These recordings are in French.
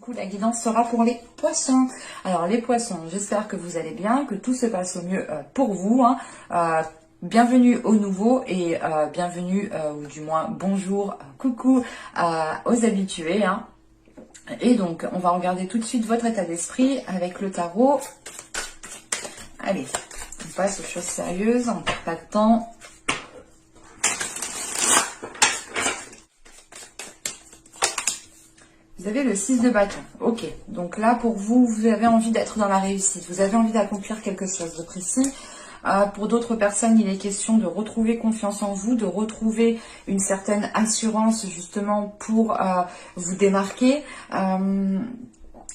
coup, la guidance sera pour les poissons. Alors, les poissons, j'espère que vous allez bien, que tout se passe au mieux pour vous. Hein. Bienvenue aux nouveaux et bienvenue, ou du moins bonjour, coucou aux habitués. Hein. Et donc, on va regarder tout de suite votre état d'esprit avec le tarot. Allez, on passe aux choses sérieuses, on ne perd pas de temps. Vous avez le 6 de bâton. Ok, donc là, pour vous, vous avez envie d'être dans la réussite. Vous avez envie d'accomplir quelque chose de précis. Pour d'autres personnes, il est question de retrouver confiance en vous, de retrouver une certaine assurance justement pour vous démarquer.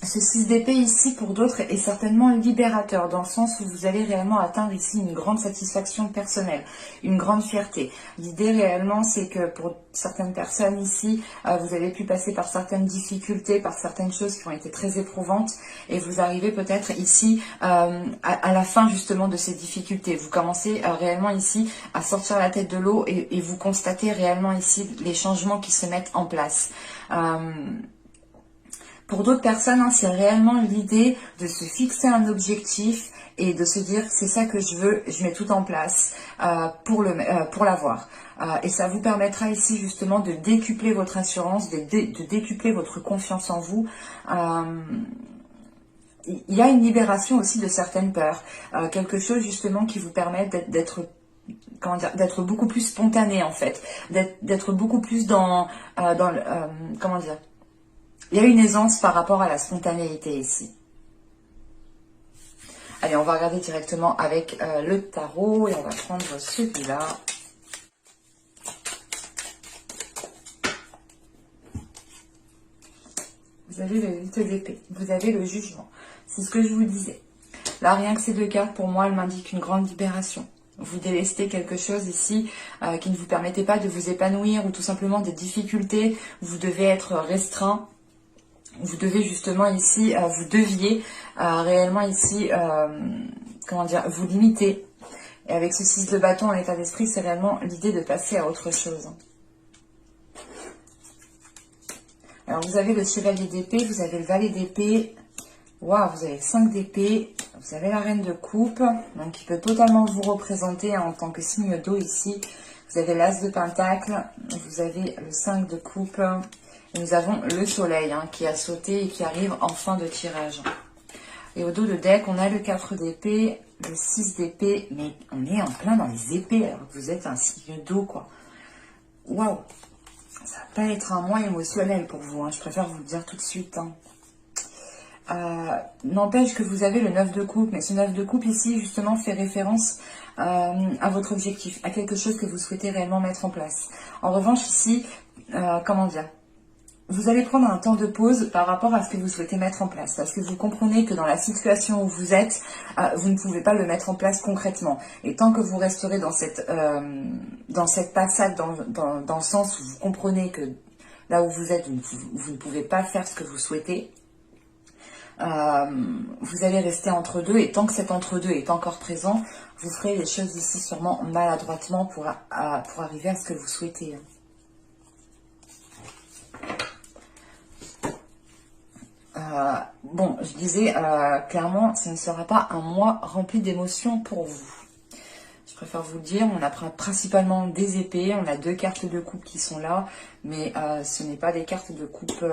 Ce 6 d'épée ici, pour d'autres, est certainement libérateur, dans le sens où vous allez réellement atteindre ici une grande satisfaction personnelle, une grande fierté. L'idée réellement, c'est que pour certaines personnes ici, vous avez pu passer par certaines difficultés, par certaines choses qui ont été très éprouvantes, et vous arrivez peut-être ici à la fin justement de ces difficultés. Vous commencez réellement ici à sortir la tête de l'eau et vous constatez réellement ici les changements qui se mettent en place. Pour d'autres personnes, hein, c'est réellement l'idée de se fixer un objectif et de se dire c'est ça que je veux, je mets tout en place pour l'avoir. Et ça vous permettra ici justement de décupler votre assurance, de décupler votre confiance en vous. Il y a une libération aussi de certaines peurs, quelque chose justement qui vous permet d'être beaucoup plus spontané en fait, d'être beaucoup plus dans comment dire. Il y a une aisance par rapport à la spontanéité ici. Allez, on va regarder directement avec le tarot et on va prendre celui-là. Vous avez le 8 d'épée, vous avez le jugement. C'est ce que je vous disais. Là, rien que ces deux cartes, pour moi, elles m'indiquent une grande libération. Vous délestez quelque chose ici qui ne vous permettait pas de vous épanouir ou tout simplement des difficultés. Vous devez être restreint. Vous devez justement ici, vous deviez réellement ici, comment dire, vous limiter. Et avec ce 6 de bâton en état d'esprit, c'est réellement l'idée de passer à autre chose. Alors vous avez le chevalier d'épée, vous avez le valet d'épée, waouh, vous avez le 5 d'épée, vous avez la reine de coupe, donc qui peut totalement vous représenter hein, en tant que signe d'eau ici. Vous avez l'as de pentacle, vous avez le 5 de coupe. Et nous avons le soleil hein, qui a sauté et qui arrive en fin de tirage. Et au dos de deck, on a le 4 d'épée, le 6 d'épée. Mais on est en plein dans les épées alors que vous êtes un signe d'eau, quoi. Waouh! Ça va pas être un mois émotionnel pour vous, hein, je préfère vous le dire tout de suite. Hein. N'empêche que vous avez le 9 de coupe, mais ce 9 de coupe ici, justement, fait référence à votre objectif, à quelque chose que vous souhaitez réellement mettre en place. En revanche, ici, comment dire? Vous allez prendre un temps de pause par rapport à ce que vous souhaitez mettre en place. Parce que vous comprenez que dans la situation où vous êtes, vous ne pouvez pas le mettre en place concrètement. Et tant que vous resterez dans cette passade, dans le sens où vous comprenez que là où vous êtes, vous ne pouvez pas faire ce que vous souhaitez, vous allez rester entre deux. Et tant que cet entre-deux est encore présent, vous ferez les choses ici sûrement maladroitement pour arriver à ce que vous souhaitez. Bon, je disais clairement, ce ne sera pas un mois rempli d'émotions pour vous. Je préfère vous le dire, on a principalement des épées, on a deux cartes de coupe qui sont là, mais ce n'est pas des cartes de coupe...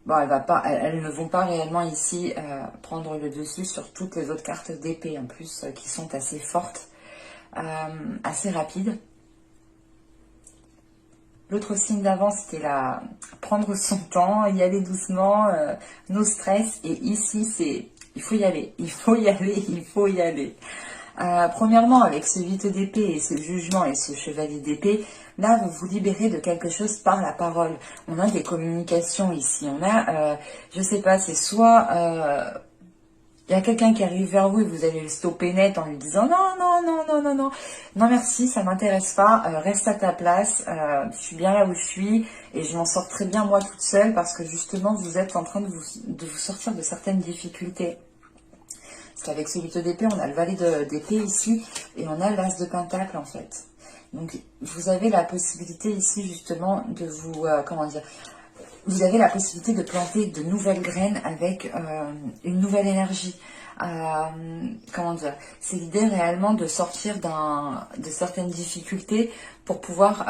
Bon, elles ne vont pas réellement ici prendre le dessus sur toutes les autres cartes d'épée, en plus, qui sont assez fortes, assez rapides. L'autre signe d'avant, c'était prendre son temps, y aller doucement, no stress. Et ici, c'est il faut y aller, il faut y aller, il faut y aller. Premièrement, avec ce 8 d'épée et ce jugement et ce chevalier d'épée, là, vous vous libérez de quelque chose par la parole. On a des communications ici. On a, je sais pas, c'est soit... il y a quelqu'un qui arrive vers vous et vous allez le stopper net en lui disant non, non, non, non, non, non, non merci, ça m'intéresse pas, reste à ta place, je suis bien là où je suis et je m'en sors très bien moi toute seule parce que justement vous êtes en train de vous sortir de certaines difficultés. Parce qu'avec ce 8 d'épée, on a le valet d'épée ici et on a l'as de pentacle en fait. Donc vous avez la possibilité ici justement de vous, comment dire, vous avez la possibilité de planter de nouvelles graines avec une nouvelle énergie. Comment dire, c'est l'idée réellement de sortir de certaines difficultés pour pouvoir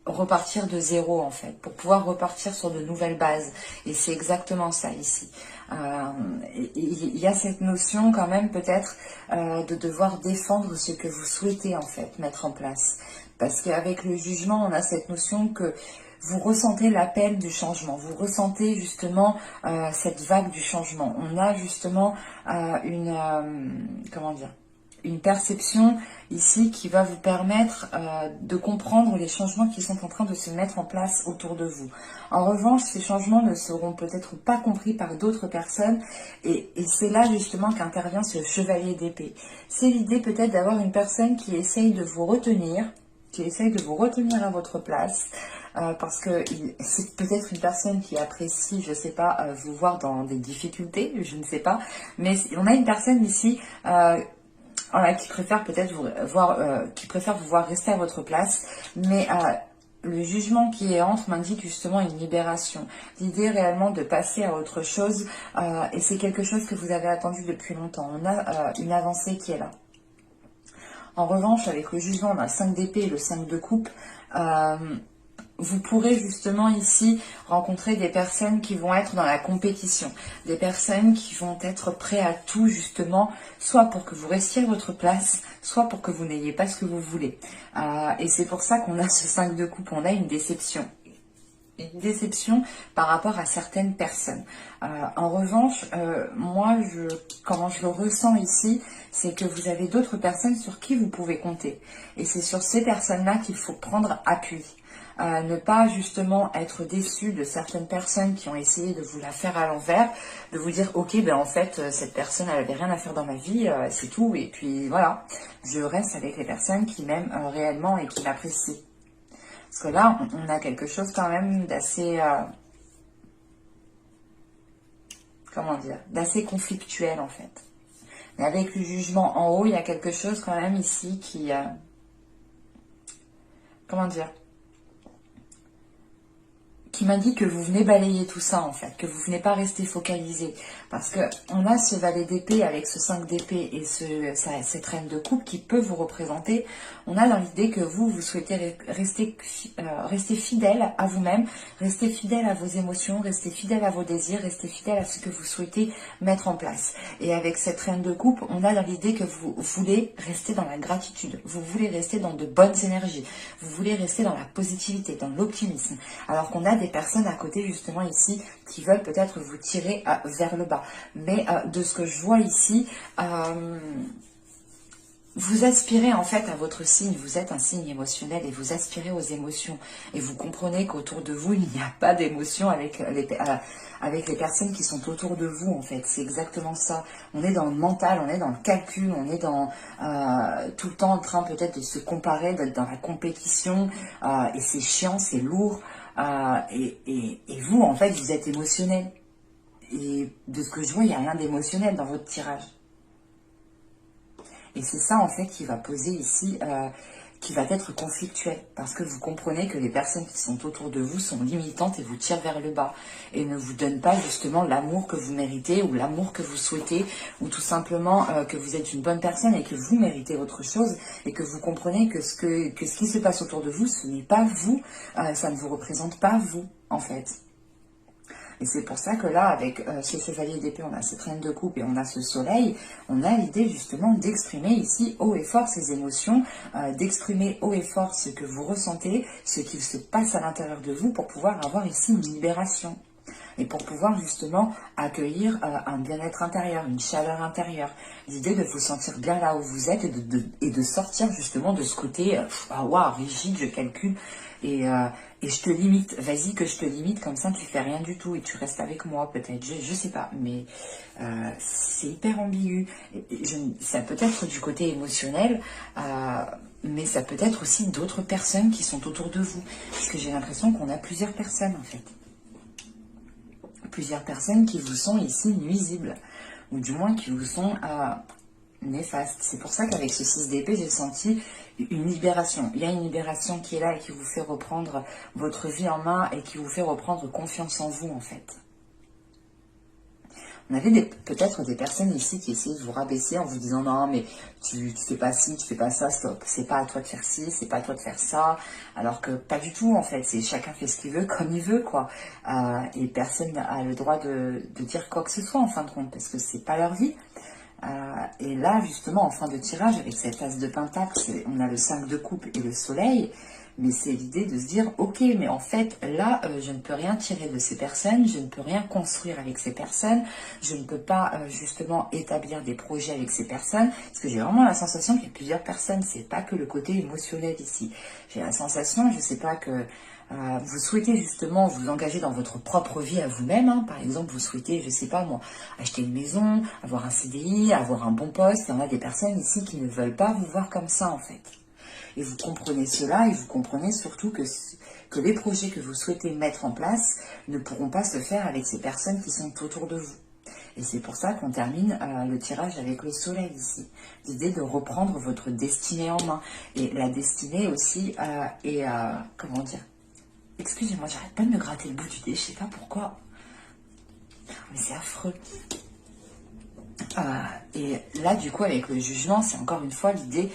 repartir de zéro en fait, pour pouvoir repartir sur de nouvelles bases. Et c'est exactement ça ici. Il y a cette notion quand même peut-être de devoir défendre ce que vous souhaitez en fait mettre en place. Parce qu'avec le jugement, on a cette notion que vous ressentez l'appel du changement, vous ressentez justement cette vague du changement. On a justement comment dire, une perception ici qui va vous permettre de comprendre les changements qui sont en train de se mettre en place autour de vous. En revanche, ces changements ne seront peut-être pas compris par d'autres personnes et c'est là justement qu'intervient ce chevalier d'épée. C'est l'idée peut-être d'avoir une personne qui essaye de vous retenir, à votre place, parce que c'est peut-être une personne qui apprécie, je ne sais pas, vous voir dans des difficultés, je ne sais pas, mais on a une personne ici voilà, qui préfère peut-être vous voir rester à votre place, mais le jugement qui est entre m'indique justement une libération, l'idée réellement de passer à autre chose, et c'est quelque chose que vous avez attendu depuis longtemps. On a une avancée qui est là. En revanche, avec le jugement, on a 5 d'épée et le 5 de coupe. Vous pourrez justement ici rencontrer des personnes qui vont être dans la compétition, des personnes qui vont être prêtes à tout justement, soit pour que vous restiez à votre place, soit pour que vous n'ayez pas ce que vous voulez. Et c'est pour ça qu'on a ce 5 de coupe, on a une déception. Une déception par rapport à certaines personnes. En revanche, moi, comment je le ressens ici, c'est que vous avez d'autres personnes sur qui vous pouvez compter. Et c'est sur ces personnes-là qu'il faut prendre appui. Ne pas justement être déçu de certaines personnes qui ont essayé de vous la faire à l'envers, de vous dire ok ben en fait cette personne elle avait rien à faire dans ma vie, c'est tout et puis voilà, je reste avec les personnes qui m'aiment réellement et qui m'apprécient. Parce que là on a quelque chose quand même d'assez comment dire, d'assez conflictuel en fait. Mais avec le jugement en haut, il y a quelque chose quand même ici qui comment dire, qui m'indique que vous venez balayer tout ça en fait, que vous venez pas rester focalisé. Parce que on a ce valet d'épée avec ce 5 d'épée et cette reine de coupe qui peut vous représenter. On a dans l'idée que vous souhaitez rester fidèle à vous-même, rester fidèle à vos émotions, rester fidèle à vos désirs, rester fidèle à ce que vous souhaitez mettre en place. Et avec cette reine de coupe, on a dans l'idée que vous voulez rester dans la gratitude, vous voulez rester dans de bonnes énergies, vous voulez rester dans la positivité, dans l'optimisme. Alors qu'on a des personnes à côté justement ici qui veulent peut-être vous tirer vers le bas. Mais de ce que je vois ici, vous aspirez en fait à votre signe, vous êtes un signe émotionnel et vous aspirez aux émotions. Et vous comprenez qu'autour de vous, il n'y a pas d'émotion avec les personnes qui sont autour de vous en fait. C'est exactement ça. On est dans le mental, on est dans le calcul, on est dans tout le temps en train peut-être de se comparer, d'être dans la compétition. Et c'est chiant, c'est lourd. Et vous, en fait, vous êtes émotionnel. Et de ce que je vois, il n'y a rien d'émotionnel dans votre tirage. Et c'est ça, en fait, qui va poser ici, qui va être conflictuel. Parce que vous comprenez que les personnes qui sont autour de vous sont limitantes et vous tirent vers le bas. Et ne vous donnent pas, justement, l'amour que vous méritez ou l'amour que vous souhaitez. Ou tout simplement que vous êtes une bonne personne et que vous méritez autre chose. Et que vous comprenez que ce qui se passe autour de vous, ce n'est pas vous. Ça ne vous représente pas vous, en fait. Et c'est pour ça que là, avec ce chevalier d'épée, on a cette reine de coupe et on a ce soleil, on a l'idée justement d'exprimer ici haut et fort ces émotions, d'exprimer haut et fort ce que vous ressentez, ce qui se passe à l'intérieur de vous pour pouvoir avoir ici une libération. Et pour pouvoir justement accueillir un bien-être intérieur, une chaleur intérieure. L'idée de vous sentir bien là où vous êtes et de sortir justement de ce côté waouh, rigide, je calcule et je te limite. Vas-y que je te limite, comme ça tu fais rien du tout et tu restes avec moi peut-être. Je sais pas, mais c'est hyper ambigu. Ça peut être du côté émotionnel, mais ça peut être aussi d'autres personnes qui sont autour de vous. Parce que j'ai l'impression qu'on a plusieurs personnes en fait. Plusieurs personnes qui vous sont ici nuisibles, ou du moins qui vous sont néfastes. C'est pour ça qu'avec ce 6 d'épée, j'ai senti une libération. Il y a une libération qui est là et qui vous fait reprendre votre vie en main et qui vous fait reprendre confiance en vous, en fait. On avait peut-être des personnes ici qui essayaient de vous rabaisser en vous disant non mais tu fais pas ci, tu fais pas ça, stop, c'est pas à toi de faire ci, c'est pas à toi de faire ça, alors que pas du tout en fait, c'est chacun fait ce qu'il veut comme il veut quoi, et personne n'a le droit de dire quoi que ce soit en fin de compte parce que c'est pas leur vie. Et là justement en fin de tirage avec cette as de pentacle, on a le 5 de coupe et le soleil. Mais c'est l'idée de se dire, ok, mais en fait, là, je ne peux rien tirer de ces personnes, je ne peux rien construire avec ces personnes, je ne peux pas justement établir des projets avec ces personnes, parce que j'ai vraiment la sensation qu'il y a plusieurs personnes, c'est pas que le côté émotionnel ici. J'ai la sensation, je sais pas, que vous souhaitez justement vous engager dans votre propre vie à vous-même, hein. Par exemple, vous souhaitez, je sais pas moi, acheter une maison, avoir un CDI, avoir un bon poste, il y en a des personnes ici qui ne veulent pas vous voir comme ça en fait. Et vous comprenez cela et vous comprenez surtout que les projets que vous souhaitez mettre en place ne pourront pas se faire avec ces personnes qui sont autour de vous. Et c'est pour ça qu'on termine le tirage avec le soleil ici. L'idée de reprendre votre destinée en main. Et la destinée aussi est, comment dire, excusez-moi, j'arrête pas de me gratter le bout du nez, je sais pas pourquoi. Mais c'est affreux. Et là, du coup, avec le jugement, c'est encore une fois l'idée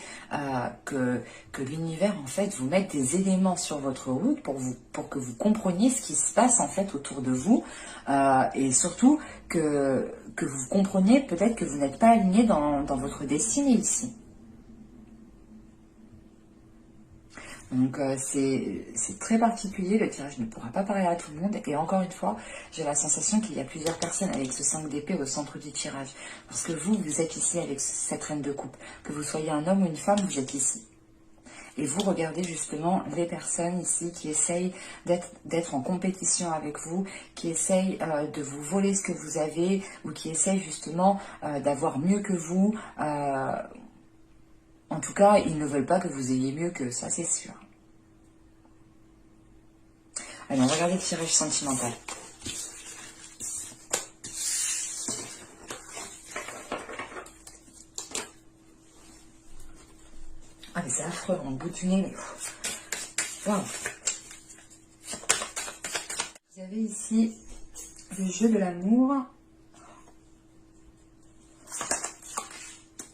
que l'univers, en fait, vous mette des éléments sur votre route pour que vous compreniez ce qui se passe, en fait, autour de vous. Et surtout, que vous compreniez peut-être que vous n'êtes pas aligné dans votre destinée ici. Donc c'est très particulier, le tirage ne pourra pas parler à tout le monde. Et encore une fois, j'ai la sensation qu'il y a plusieurs personnes avec ce 5 d'épée au centre du tirage. Parce que vous êtes ici avec cette reine de coupe. Que vous soyez un homme ou une femme, vous êtes ici. Et vous regardez justement les personnes ici qui essayent d'être en compétition avec vous, qui essayent de vous voler ce que vous avez, ou qui essayent justement d'avoir mieux que vous. En tout cas, ils ne veulent pas que vous ayez mieux que ça, c'est sûr. Allez, on va regarder le tirage sentimental. Ah, mais c'est affreux, en bout du nez, mais... Waouh. Vous avez ici le jeu de l'amour.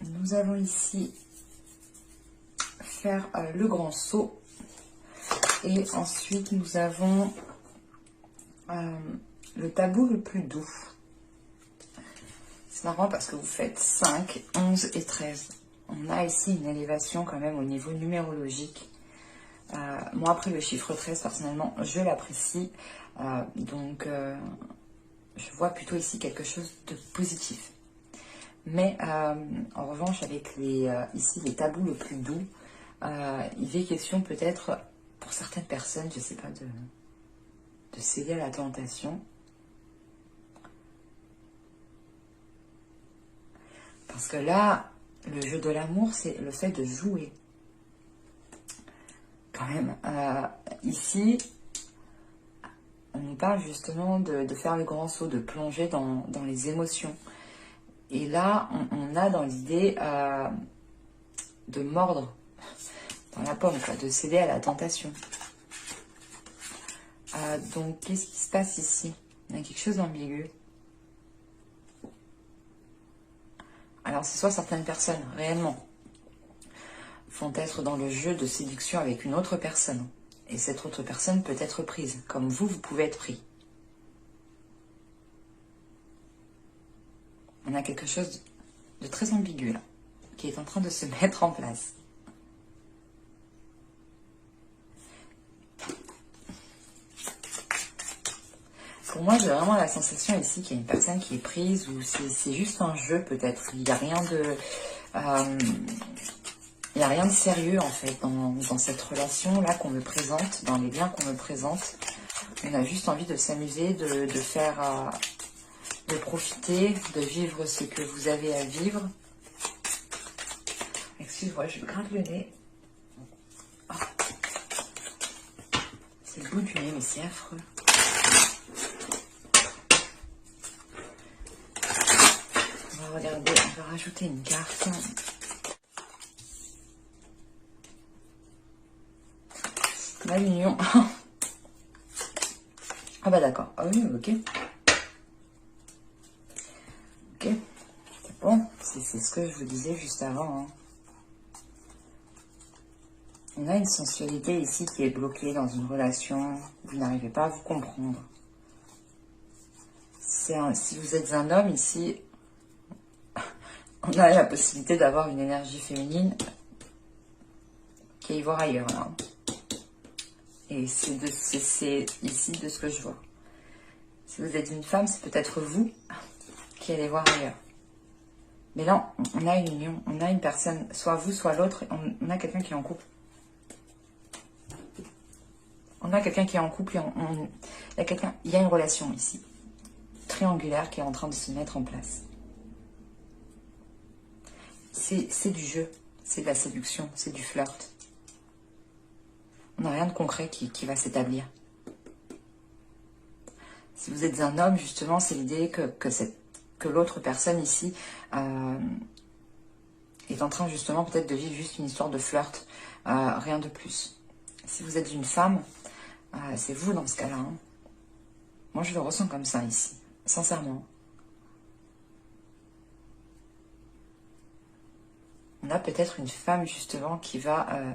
Nous avons ici faire le grand saut. Et ensuite, nous avons le tabou le plus doux. C'est marrant parce que vous faites 5, 11 et 13. On a ici une élévation quand même au niveau numérologique. Moi, après le chiffre 13, personnellement, je l'apprécie. Donc, je vois plutôt ici quelque chose de positif. Mais, en revanche, avec ici les tabous le plus doux, il est question peut-être, pour certaines personnes, je ne sais pas, de céder à la tentation. Parce que là, le jeu de l'amour, c'est le fait de jouer. Quand même, ici, on nous parle justement de faire le grand saut, de plonger dans les émotions. Et là, on a dans l'idée de mordre dans la pomme, quoi, de céder à la tentation. Donc, qu'est-ce qui se passe ici? Il y a quelque chose d'ambigu. Alors, c'est soit certaines personnes, réellement, vont être dans le jeu de séduction avec une autre personne. Et cette autre personne peut être prise, comme vous pouvez être pris. On a quelque chose de très ambigu, là, qui est en train de se mettre en place. Pour moi, j'ai vraiment la sensation ici qu'il y a une personne qui est prise, ou c'est juste un jeu peut-être. Il n'y a rien de... il n'y a rien de sérieux en fait dans cette relation-là qu'on me présente, dans les liens qu'on me présente. On a juste envie de s'amuser, de faire... de profiter, de vivre ce que vous avez à vivre. Excuse-moi, je me gratte le nez. Oh. C'est le bout du nez, mais c'est affreux. On va regarder, on va rajouter une carte. On a l'union. Ah bah d'accord. Ah oui, ok. Ok. C'est bon. C'est ce que je vous disais juste avant. Hein. On a une sensualité ici qui est bloquée dans une relation. Vous n'arrivez pas à vous comprendre. Si vous êtes un homme ici, on a la possibilité d'avoir une énergie féminine qui est y voir ailleurs. Là. Et c'est ici de ce que je vois. Si vous êtes une femme, c'est peut-être vous qui allez voir ailleurs. Mais là, on a une union, on a une personne, soit vous, soit l'autre, on a quelqu'un qui est en couple. On a quelqu'un qui est en couple et il y a une relation ici, triangulaire, qui est en train de se mettre en place. C'est du jeu, c'est de la séduction, c'est du flirt. On n'a rien de concret qui va s'établir. Si vous êtes un homme, justement, c'est l'idée que l'autre personne ici est en train, justement, peut-être de vivre juste une histoire de flirt, rien de plus. Si vous êtes une femme, c'est vous dans ce cas-là. Hein. Moi, je le ressens comme ça ici, sincèrement. On a peut-être une femme, justement, qui va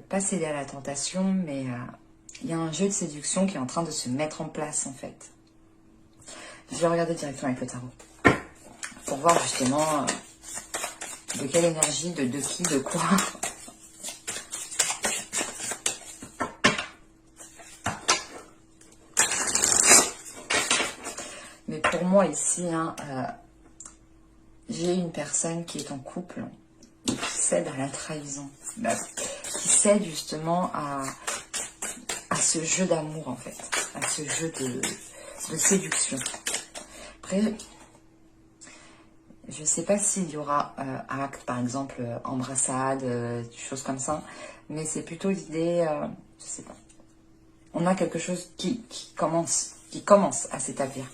pas céder à la tentation, mais il y a un jeu de séduction qui est en train de se mettre en place, en fait. Je vais regarder directement avec le tarot. Pour voir, justement, de quelle énergie, de qui, de quoi. Mais pour moi, ici, hein, j'ai une personne qui est en couple et qui cède à la trahison. Qui cède, justement, à ce jeu d'amour, en fait. À ce jeu de séduction. Après, je ne sais pas s'il y aura acte, par exemple, embrassade, choses comme ça. Mais c'est plutôt l'idée, je sais pas. On a quelque chose qui commence à s'établir.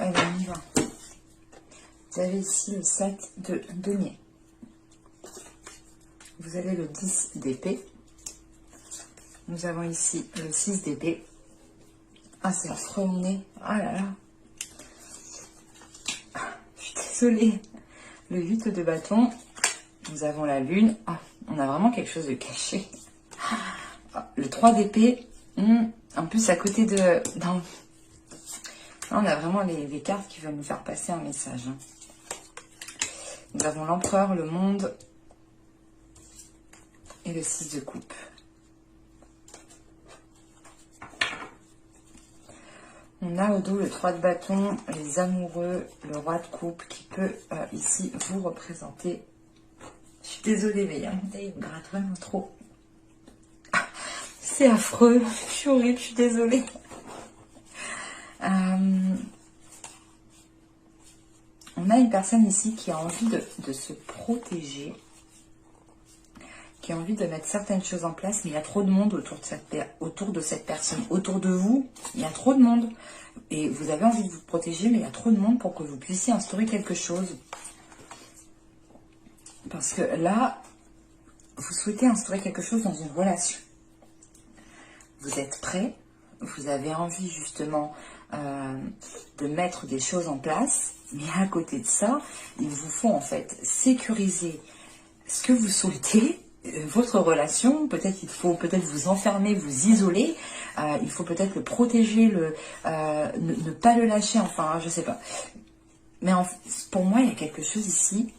Allez, on y va. Vous avez ici le 7 de denier. Vous avez le 10 d'épée. Nous avons ici le 6 d'épée. Ah, c'est affreux mon nez. Ah là là. Je suis désolée. Le 8 de bâton. Nous avons la lune. Ah, on a vraiment quelque chose de caché. Ah, le 3 d'épée. En plus, à côté de... Non. Là, on a vraiment les cartes qui veulent nous faire passer un message. Hein. Nous avons l'empereur, le monde et le 6 de coupe. On a au dos le 3 de bâton, les amoureux, le roi de coupe qui peut ici vous représenter. Je suis désolée, mais il me gratte vraiment trop. C'est affreux, je suis horrible, je suis désolée. On a une personne ici qui a envie de se protéger, qui a envie de mettre certaines choses en place, mais il y a trop de monde autour de cette personne. Autour de vous, il y a trop de monde. Et vous avez envie de vous protéger, mais il y a trop de monde pour que vous puissiez instaurer quelque chose. Parce que là, vous souhaitez instaurer quelque chose dans une relation. Vous êtes prêt, vous avez envie justement de mettre des choses en place, mais à côté de ça, il vous faut en fait sécuriser ce que vous souhaitez, votre relation. Peut-être il faut vous enfermer, vous isoler, il faut peut-être le protéger, ne pas le lâcher, enfin je sais pas. Mais pour moi il y a quelque chose ici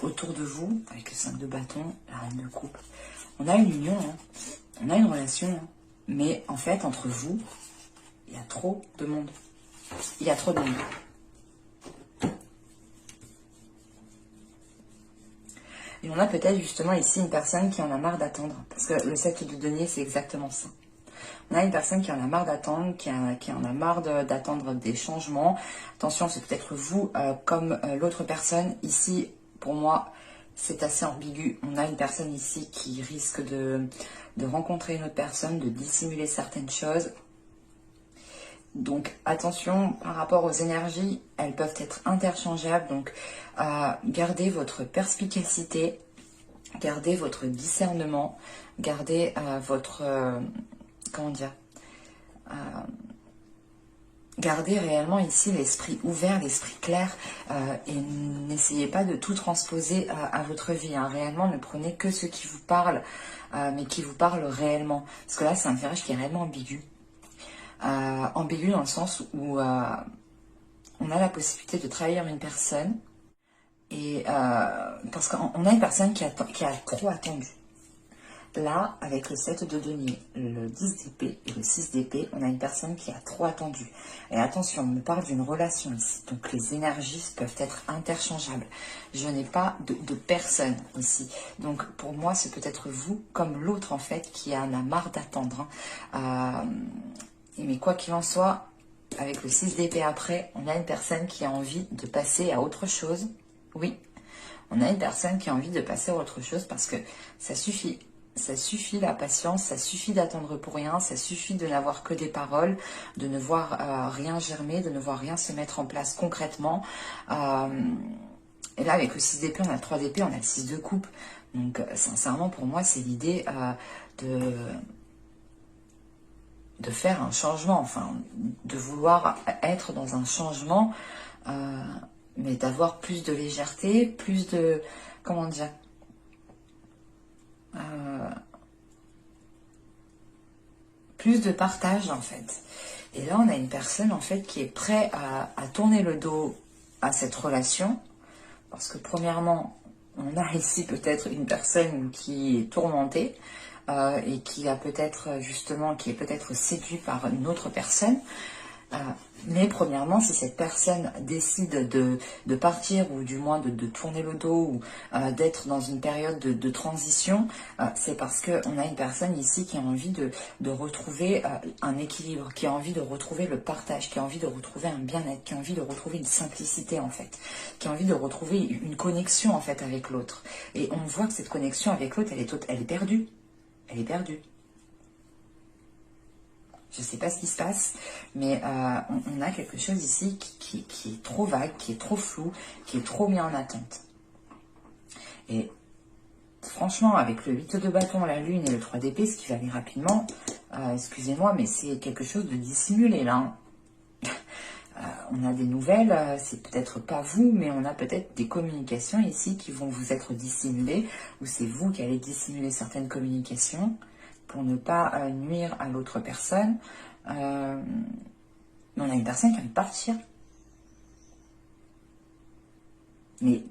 autour de vous, avec le 5 de bâton, la reine de coupe. On a une union, hein. On a une relation, hein. Mais en fait entre vous, il y a trop de monde. Il y a trop de monde. Et on a peut-être justement ici une personne qui en a marre d'attendre. Parce que le 7 de denier, c'est exactement ça. On a une personne qui en a marre d'attendre, qui en a marre d'attendre des changements. Attention, c'est peut-être vous comme l'autre personne. Ici, pour moi, c'est assez ambigu. On a une personne ici qui risque de rencontrer une autre personne, de dissimuler certaines choses. Donc attention par rapport aux énergies, elles peuvent être interchangeables. Donc gardez votre perspicacité, gardez votre discernement, gardez votre... comment dire, gardez réellement ici l'esprit ouvert, l'esprit clair, et n'essayez pas de tout transposer à votre vie. Hein. Réellement, ne prenez que ce qui vous parle, mais qui vous parle réellement. Parce que là, c'est un tirage qui est réellement ambigu. Ambigu dans le sens où on a la possibilité de trahir une personne, et parce qu'on a une personne qui a trop attendu. Là, avec le 7 de denier, le 10 d'épée et le 6 d'épée, on a une personne qui a trop attendu. Et attention, on me parle d'une relation ici. Donc les énergies peuvent être interchangeables. Je n'ai pas de personne ici. Donc pour moi, c'est peut-être vous, comme l'autre en fait, qui en a marre d'attendre. Hein. Mais quoi qu'il en soit, avec le 6 d'épée après, on a une personne qui a envie de passer à autre chose. Oui, on a une personne qui a envie de passer à autre chose parce que ça suffit. Ça suffit la patience, ça suffit d'attendre pour rien, ça suffit de n'avoir que des paroles, de ne voir rien germer, de ne voir rien se mettre en place concrètement. Et là, avec le 6 d'épée, on a le 3 d'épée, on a le 6 de coupe. Donc, sincèrement, pour moi, c'est l'idée de faire un changement, enfin, de vouloir être dans un changement, mais d'avoir plus de légèreté, plus de... comment dire, plus de partage en fait. Et là on a une personne en fait qui est prête à tourner le dos à cette relation, parce que premièrement on a ici peut-être une personne qui est tourmentée et qui a peut-être justement, qui est peut-être séduit par une autre personne. Mais premièrement, si cette personne décide de partir, ou du moins de tourner le dos, ou d'être dans une période de transition, c'est parce qu'on a une personne ici qui a envie de retrouver un équilibre, qui a envie de retrouver le partage, qui a envie de retrouver un bien-être, qui a envie de retrouver une simplicité en fait, qui a envie de retrouver une connexion en fait avec l'autre. Et on voit que cette connexion avec l'autre, elle est perdue. Elle est perdue. Je ne sais pas ce qui se passe, mais on a quelque chose ici qui est trop vague, qui est trop flou, qui est trop mis en attente. Et franchement, avec le 8 de bâton, la lune et le 3 d'épée, ce qui va aller rapidement, excusez-moi, mais c'est quelque chose de dissimulé là. On a des nouvelles, c'est peut-être pas vous, mais on a peut-être des communications ici qui vont vous être dissimulées, ou c'est vous qui allez dissimuler certaines communications pour ne pas nuire à l'autre personne. On a une personne qui a envie de partir. Mais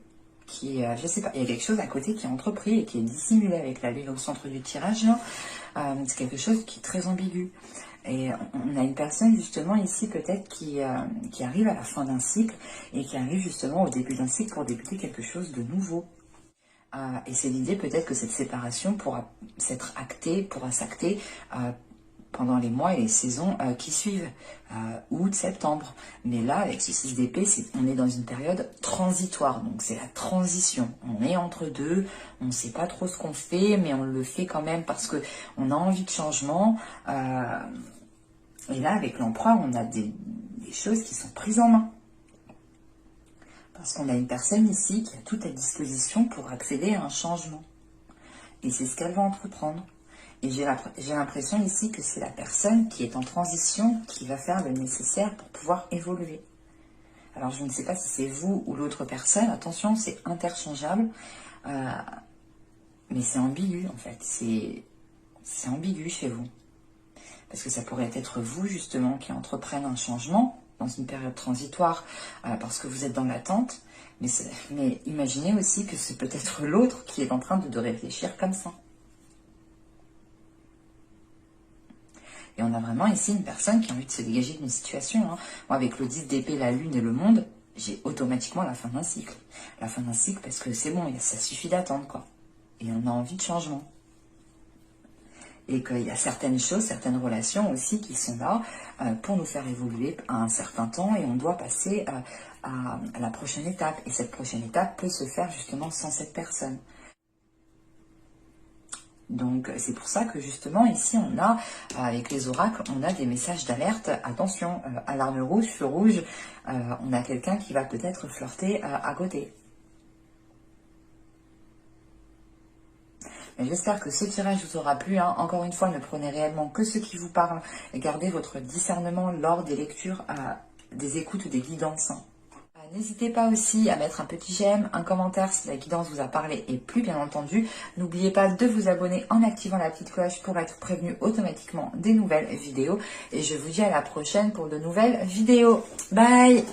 qui est, je sais pas, il y a quelque chose à côté qui est entrepris et qui est dissimulé avec la lune au centre du tirage. C'est quelque chose qui est très ambigu. Et on a une personne justement ici peut-être qui arrive à la fin d'un cycle et qui arrive justement au début d'un cycle pour débuter quelque chose de nouveau. Et c'est l'idée peut-être que cette séparation pourra s'être actée, pourra s'acter pendant les mois et les saisons qui suivent, août, septembre. Mais là, avec ce 6 d'épée, on est dans une période transitoire, donc c'est la transition. On est entre deux, on ne sait pas trop ce qu'on fait, mais on le fait quand même parce qu'on a envie de changement. Et là, avec l'empereur, on a des choses qui sont prises en main. Parce qu'on a une personne ici qui a tout à disposition pour accéder à un changement. Et c'est ce qu'elle va entreprendre. Et j'ai l'impression ici que c'est la personne qui est en transition qui va faire le nécessaire pour pouvoir évoluer. Alors je ne sais pas si c'est vous ou l'autre personne. Attention, c'est interchangeable. Mais c'est ambigu en fait. C'est ambigu chez vous. Parce que ça pourrait être vous justement qui entreprenne un changement dans une période transitoire parce que vous êtes dans l'attente, mais imaginez aussi que c'est peut-être l'autre qui est en train de réfléchir comme ça. Et on a vraiment ici une personne qui a envie de se dégager d'une situation. Hein. Moi, avec le 10 d'épée, la lune et le monde, j'ai automatiquement la fin d'un cycle. La fin d'un cycle parce que c'est bon, ça suffit d'attendre quoi. Et on a envie de changement. Et qu'il y a certaines choses, certaines relations aussi qui sont là pour nous faire évoluer à un certain temps et on doit passer à la prochaine étape. Et cette prochaine étape peut se faire justement sans cette personne. Donc c'est pour ça que justement ici on a, avec les oracles, on a des messages d'alerte. Attention, alarme rouge, feu rouge, on a quelqu'un qui va peut-être flirter à côté. J'espère que ce tirage vous aura plu. Hein. Encore une fois, ne prenez réellement que ce qui vous parle et gardez votre discernement lors des lectures, des écoutes, des guidances. N'hésitez pas aussi à mettre un petit j'aime, un commentaire si la guidance vous a parlé et plu bien entendu. N'oubliez pas de vous abonner en activant la petite cloche pour être prévenu automatiquement des nouvelles vidéos. Et je vous dis à la prochaine pour de nouvelles vidéos. Bye!